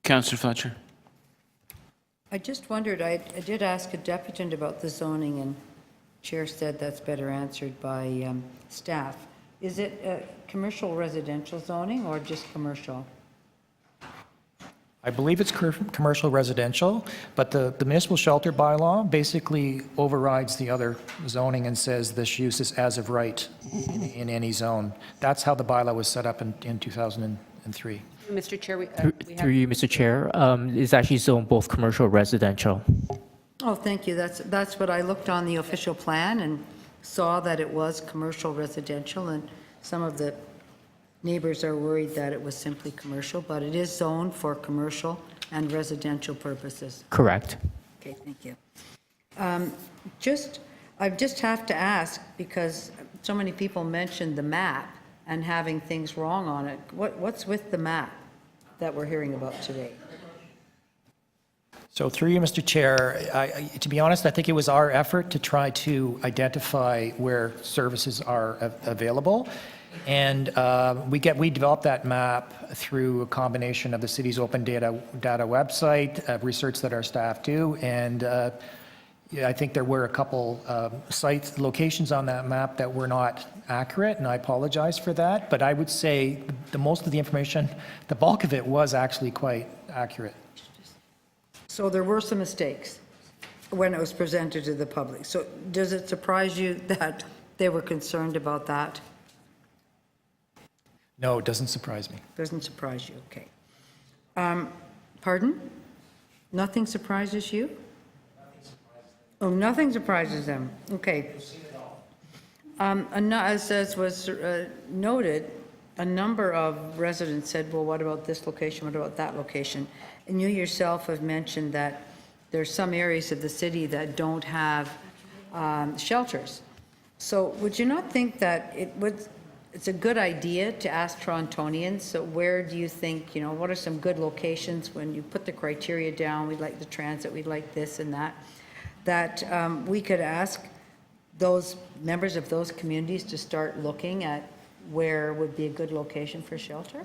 Councillor Fletcher. I just wondered, I did ask a deputant about the zoning, and Chair said that's better answered by staff. Is it commercial residential zoning or just commercial? I believe it's commercial residential, but the municipal shelter bylaw basically overrides the other zoning and says this use is as of right in any zone. That's how the bylaw was set up in 2003. Mr. Chair, we Through you, Mr. Chair, it's actually zoned both commercial and residential. Oh, thank you. That's what I looked on the official plan and saw that it was commercial residential, and some of the neighbors are worried that it was simply commercial, but it is zoned for commercial and residential purposes. Correct. Okay, thank you. I just have to ask, because so many people mentioned the map and having things wrong on it. What's with the map that we're hearing about today? So through you, Mr. Chair, to be honest, I think it was our effort to try to identify where services are available. And we developed that map through a combination of the city's open data website, research that our staff do, and I think there were a couple locations on that map that were not accurate, and I apologize for that. But I would say most of the information, the bulk of it was actually quite accurate. So there were some mistakes when it was presented to the public. So does it surprise you that they were concerned about that? No, it doesn't surprise me. Doesn't surprise you, okay. Pardon? Nothing surprises you? Oh, nothing surprises them, okay. As was noted, a number of residents said, well, what about this location, what about that location? And you yourself have mentioned that there's some areas of the city that don't have shelters. So would you not think that it's a good idea to ask Torontonians, so where do you think, what are some good locations when you put the criteria down, we'd like the transit, we'd like this and that, we could ask those members of those communities to start looking at where would be a good location for shelter?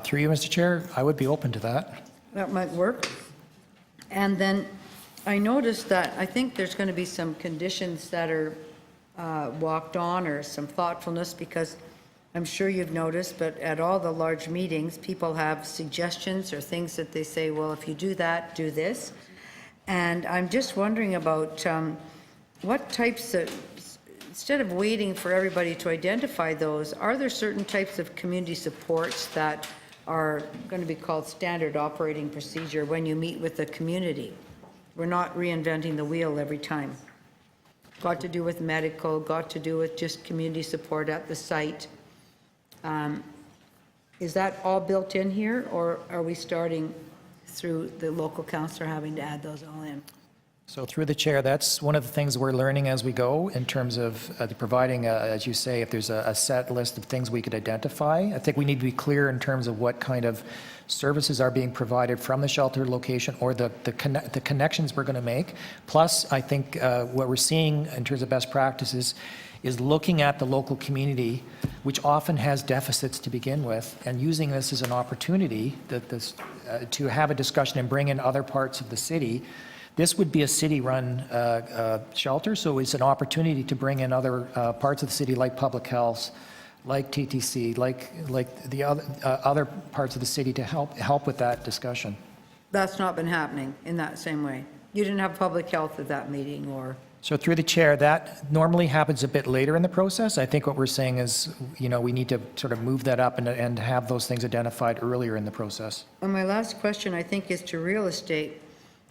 Through you, Mr. Chair, I would be open to that. That might work. And then I noticed that I think there's going to be some conditions that are walked on, or some thoughtfulness, because I'm sure you've noticed, but at all the large meetings, people have suggestions or things that they say, well, if you do that, do this. And I'm just wondering about what types of, instead of waiting for everybody to identify those, are there certain types of community supports that are going to be called standard operating procedure when you meet with the community? We're not reinventing the wheel every time. Got to do with medical, got to do with just community support at the site. Is that all built in here, or are we starting through the local councillor having to add those all in? So through the chair, that's one of the things we're learning as we go in terms of providing, as you say, if there's a set list of things we could identify. I think we need to be clear in terms of what kind of services are being provided from the shelter location, or the connections we're going to make. Plus, I think what we're seeing in terms of best practices is looking at the local community, which often has deficits to begin with, and using this as an opportunity to have a discussion and bring in other parts of the city. This would be a city-run shelter, so it's an opportunity to bring in other parts of the city, like public health, like TTC, like the other parts of the city, to help with that discussion. That's not been happening in that same way. You didn't have public health at that meeting, or? So through the chair, that normally happens a bit later in the process. I think what we're saying is, we need to sort of move that up and have those things identified earlier in the process. And my last question, I think, is to real estate.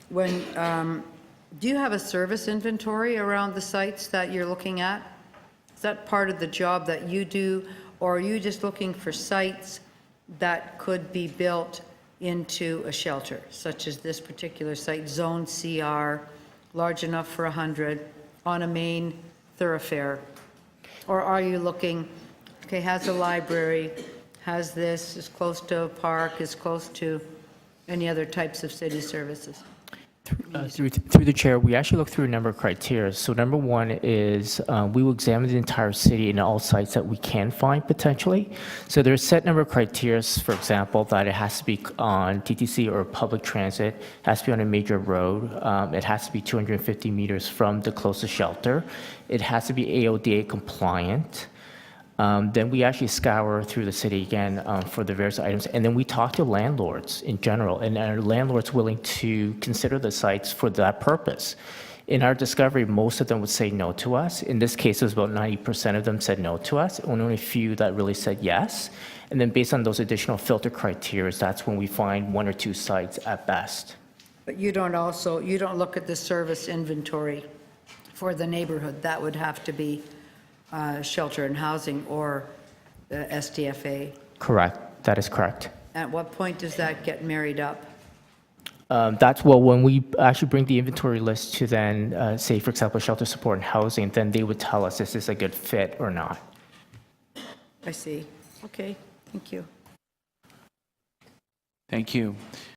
When do you have a service inventory around the sites that you're looking at? Is that part of the job that you do, or are you just looking for sites that could be built into a shelter, such as this particular site, Zone CR, large enough for 100, on a main thoroughfare? Or are you looking, okay, has a library, has this, is close to a park, is close to any other types of city services? Through the chair, we actually look through a number of criteria. So number one is we will examine the entire city and all sites that we can find potentially. So there's a set number of criteria, for example, that it has to be on TTC or public transit, it has to be on a major road, it has to be 250 meters from the closest shelter, it has to be AODA compliant. Then we actually scour through the city again for the various items, and then we talk to landlords in general, and are landlords willing to consider the sites for that purpose? In our discovery, most of them would say no to us. In this case, it was about 90% of them said no to us, and only a few that really said yes. And then based on those additional filter criteria, that's when we find 1 or 2 sites at best. But you don't look at the service inventory for the neighborhood. That would have to be shelter and housing or the SDFA. Correct. That is correct. At what point does that get married up? When we actually bring the inventory list to then, say, for example, shelter support and housing, then they would tell us is this a good fit or not. I see. Okay, thank you. Thank you.